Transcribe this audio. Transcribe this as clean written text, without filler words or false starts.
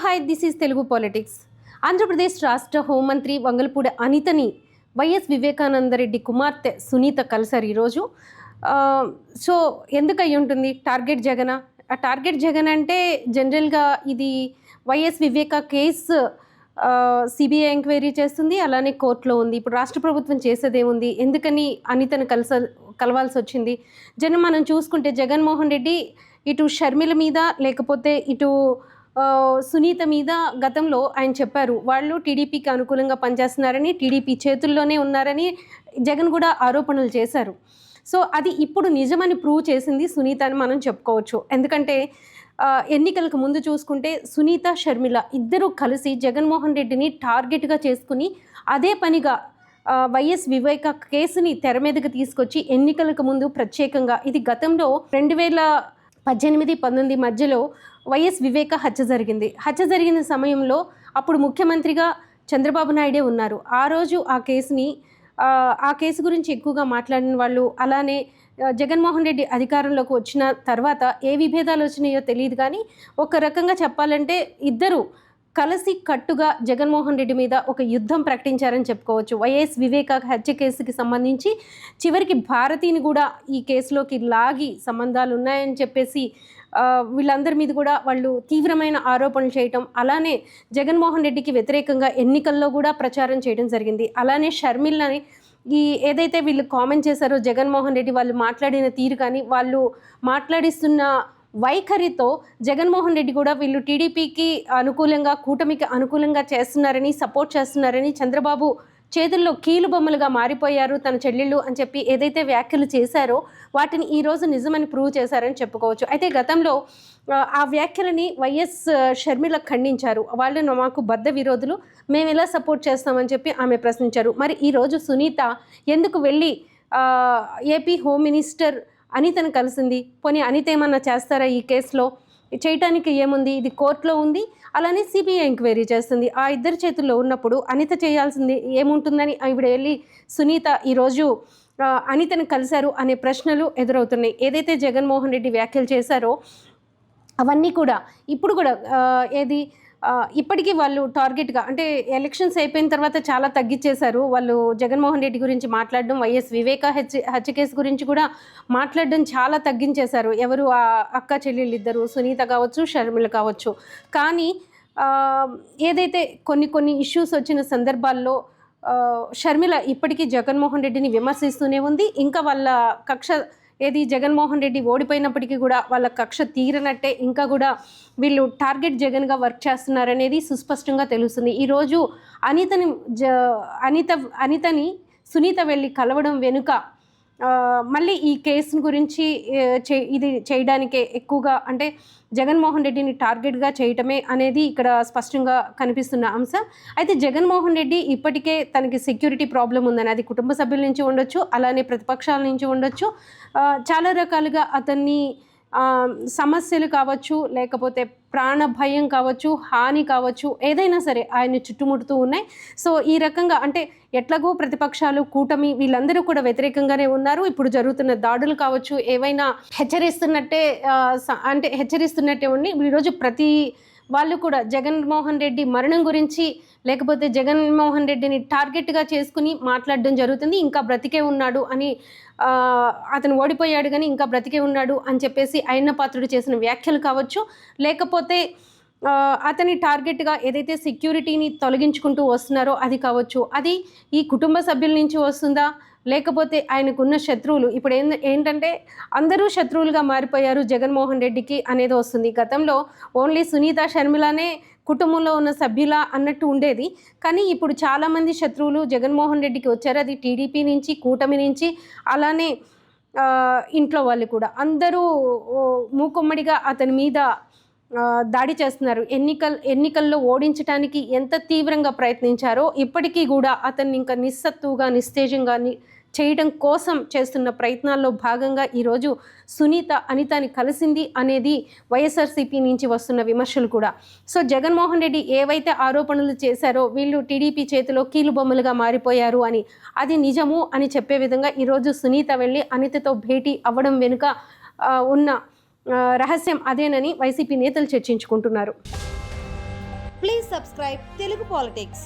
Hi, this is Telugu politics. Andhra Pradesh రాష్ట్ర హోంమంత్రి Vangalapudi అనితని YS Vivekananda Reddy కుమార్తె సునీత కలిసారు ఈరోజు. సో ఎందుకు అయ్యి ఉంటుంది? టార్గెట్ జగన్. ఆ టార్గెట్ జగన్ అంటే జనరల్గా ఇది వైఎస్ వివేక కేసు సిబిఐ ఎంక్వైరీ చేస్తుంది, అలానే కోర్టులో ఉంది. ఇప్పుడు రాష్ట్ర ప్రభుత్వం చేసేదేముంది? ఎందుకని అనితను కలవాల్సి వచ్చింది? మనం చూసుకుంటే జగన్మోహన్ రెడ్డి ఇటు షర్మిల మీద లేకపోతే ఇటు సునీత మీద గతంలో ఆయన చెప్పారు, వాళ్ళు టీడీపీకి అనుకూలంగా పనిచేస్తున్నారని, టీడీపీ చేతుల్లోనే ఉన్నారని జగన్ కూడా ఆరోపణలు చేశారు. సో అది ఇప్పుడు నిజమని ప్రూవ్ చేసింది సునీత అని మనం చెప్పుకోవచ్చు. ఎందుకంటే ఎన్నికలకు ముందు చూసుకుంటే సునీత, షర్మిల ఇద్దరూ కలిసి జగన్మోహన్ రెడ్డిని టార్గెట్గా చేసుకుని అదే పనిగా వైఎస్ వివేక కేసుని తెర మీదకి తీసుకొచ్చి ఎన్నికలకు ముందు ప్రత్యేకంగా, ఇది గతంలో 2018-19 మధ్యలో వైఎస్ వివేక హత్య జరిగిన సమయంలో అప్పుడు ముఖ్యమంత్రిగా చంద్రబాబు నాయుడే ఉన్నారు. ఆ రోజు ఆ కేసు గురించి ఎక్కువగా మాట్లాడిన వాళ్ళు, అలానే జగన్మోహన్ రెడ్డి అధికారంలోకి వచ్చిన తర్వాత ఏ విభేదాలు వచ్చినాయో తెలియదు, కానీ ఒక రకంగా చెప్పాలంటే ఇద్దరు కలిసి కట్టుగా జగన్మోహన్ రెడ్డి మీద ఒక యుద్ధం ప్రకటించారని చెప్పుకోవచ్చు. వైఎస్ వివేక హత్య కేసుకి సంబంధించి చివరికి భారతిని కూడా ఈ కేసులోకి లాగి సంబంధాలు ఉన్నాయని చెప్పేసి వీళ్ళందరి మీద కూడా వాళ్ళు తీవ్రమైన ఆరోపణలు చేయటం, అలానే జగన్మోహన్ రెడ్డికి వ్యతిరేకంగా ఎన్నికల్లో కూడా ప్రచారం చేయడం జరిగింది. అలానే షర్మిలని ఏదైతే వీళ్ళు కామెంట్ చేశారో జగన్మోహన్ రెడ్డి వాళ్ళు మాట్లాడిన తీరు కానీ, వాళ్ళు మాట్లాడిస్తున్న వైఖరితో జగన్మోహన్ రెడ్డి కూడా వీళ్ళు టీడీపీకి అనుకూలంగా, కూటమికి అనుకూలంగా చేస్తున్నారని, సపోర్ట్ చేస్తున్నారని, చంద్రబాబు చేతుల్లో కీలుబొమ్మలుగా మారిపోయారు తన చెల్లెళ్ళు అని చెప్పి ఏదైతే వ్యాఖ్యలు చేశారో వాటిని ఈరోజు నిజమని ప్రూవ్ చేశారని చెప్పుకోవచ్చు. అయితే గతంలో ఆ వ్యాఖ్యలని వైఎస్ షర్మిల ఖండించారు. వాళ్ళు మాకు బద్ధ విరోధులు, మేము ఎలా సపోర్ట్ చేస్తామని చెప్పి ఆమె ప్రశ్నించారు. మరి ఈరోజు సునీత ఎందుకు వెళ్ళి ఏపీ హోమ్ మినిస్టర్ అనితను కలిసింది? పోనీ అనిత ఏమన్నా చేస్తారా ఈ కేసులో? చేయటానికి ఏముంది? ఇది కోర్టులో ఉంది, అలానే సిబిఐ ఎంక్వైరీ చేస్తుంది. ఆ ఇద్దరి చేతుల్లో ఉన్నప్పుడు అనిత చేయాల్సింది ఏముంటుందని ఆవిడ వెళ్ళి సునీత ఈరోజు అనితను కలిశారు అనే ప్రశ్నలు ఎదురవుతున్నాయి. ఏదైతే జగన్మోహన్ రెడ్డి వ్యాఖ్యలు చేశారో అవన్నీ కూడా ఇప్పుడు కూడా ఇప్పటికీ వాళ్ళు టార్గెట్గా, అంటే ఎలక్షన్స్ అయిపోయిన తర్వాత చాలా తగ్గించేశారు వాళ్ళు జగన్మోహన్ రెడ్డి గురించి మాట్లాడడం, వైఎస్ వివేక హత్య కేసు గురించి కూడా మాట్లాడడం చాలా తగ్గించేశారు. ఎవరు ఆ అక్క చెల్లెళ్ళు ఇద్దరు, సునీత కావచ్చు, షర్మిల కావచ్చు. కానీ ఏదైతే కొన్ని ఇష్యూస్ వచ్చిన సందర్భాల్లో షర్మిల ఇప్పటికీ జగన్మోహన్ రెడ్డిని విమర్శిస్తూనే ఉంది. ఇంకా వాళ్ళ కక్ష జగన్మోహన్ రెడ్డి ఓడిపోయినప్పటికీ కూడా వాళ్ళ కక్ష తీరనట్టే ఇంకా కూడా వీళ్ళు టార్గెట్ జగన్గా వర్క్ చేస్తున్నారనేది సుస్పష్టంగా తెలుస్తుంది. ఈరోజు అనితని సునీత వెళ్ళి కలవడం వెనుక మళ్ళీ ఈ కేసు గురించి ఇది చేయడానికే ఎక్కువగా, అంటే జగన్మోహన్ రెడ్డిని టార్గెట్గా చేయటమే అనేది ఇక్కడ స్పష్టంగా కనిపిస్తున్న అంశం. అయితే జగన్మోహన్ రెడ్డి ఇప్పటికే తనకి సెక్యూరిటీ ప్రాబ్లం ఉందని, అది కుటుంబ సభ్యుల నుంచి ఉండొచ్చు, అలానే ప్రతిపక్షాల నుంచి ఉండొచ్చు, చాలా రకాలుగా అతన్ని సమస్యలు కావచ్చు, లేకపోతే ప్రాణ భయం కావచ్చు, హాని కావచ్చు, ఏదైనా సరే ఆయన చుట్టుముడుతూ ఉన్నాయి. సో ఈ రకంగా అంటే ఎట్లాగో ప్రతిపక్షాలు, కూటమి వీళ్ళందరూ కూడా వ్యతిరేకంగానే ఉన్నారు. ఇప్పుడు జరుగుతున్న దాడులు కావచ్చు, ఏవైనా హెచ్చరిస్తున్నట్టే ఉండి ఈరోజు ప్రతి వాళ్ళు కూడా జగన్మోహన్ రెడ్డి మరణం గురించి, లేకపోతే జగన్మోహన్ రెడ్డిని టార్గెట్గా చేసుకుని మాట్లాడడం జరుగుతుంది. ఇంకా బ్రతికే ఉన్నాడు అని, అతను ఓడిపోయాడు కానీ ఇంకా బ్రతికే ఉన్నాడు అని చెప్పేసి అయ్యన్న పాత్రుడు చేసిన వ్యాఖ్యలు కావచ్చు, లేకపోతే అతని టార్గెట్గా ఏదైతే సెక్యూరిటీని తొలగించుకుంటూ వస్తున్నారో అది కావచ్చు. అది ఈ కుటుంబ సభ్యుల నుంచి వస్తుందా, లేకపోతే ఆయనకున్న శత్రువులు ఇప్పుడు ఏంటంటే అందరూ శత్రువులుగా మారిపోయారు జగన్మోహన్ రెడ్డికి అనేది వస్తుంది. గతంలో ఓన్లీ సునీత, షర్మిలనే కుటుంబంలో ఉన్న సభ్యుల అన్నట్టు ఉండేది, కానీ ఇప్పుడు చాలామంది శత్రువులు జగన్మోహన్ రెడ్డికి వచ్చారు. అది టీడీపీ నుంచి, కూటమి నుంచి, అలానే ఇంట్లో వాళ్ళు కూడా అందరూ మూకుమ్మడిగా అతని మీద దాడి చేస్తున్నారు. ఎన్నికల్లో ఓడించడానికి ఎంత తీవ్రంగా ప్రయత్నించారో ఇప్పటికీ కూడా అతన్ని ఇంకా నిస్సత్తుగా, నిస్తేజంగా చేయడం కోసం చేస్తున్న ప్రయత్నాల్లో భాగంగా ఈరోజు సునీత అనితని కలిసింది అనేది వైఎస్ఆర్సీపీ నుంచి వస్తున్న విమర్శలు కూడా. సో జగన్మోహన్ రెడ్డి ఏవైతే ఆరోపణలు చేశారో వీళ్ళు టీడీపీ చేతిలో కీలుబొమ్మలుగా మారిపోయారు అని, అది నిజము అని చెప్పే విధంగా ఈరోజు సునీత వెళ్ళి అనితతో భేటీ అవ్వడం వెనుక ఉన్న రహస్యం అదేనని వైసీపీ నేతలు చర్చించుకుంటున్నారు. Please subscribe Telugu politics.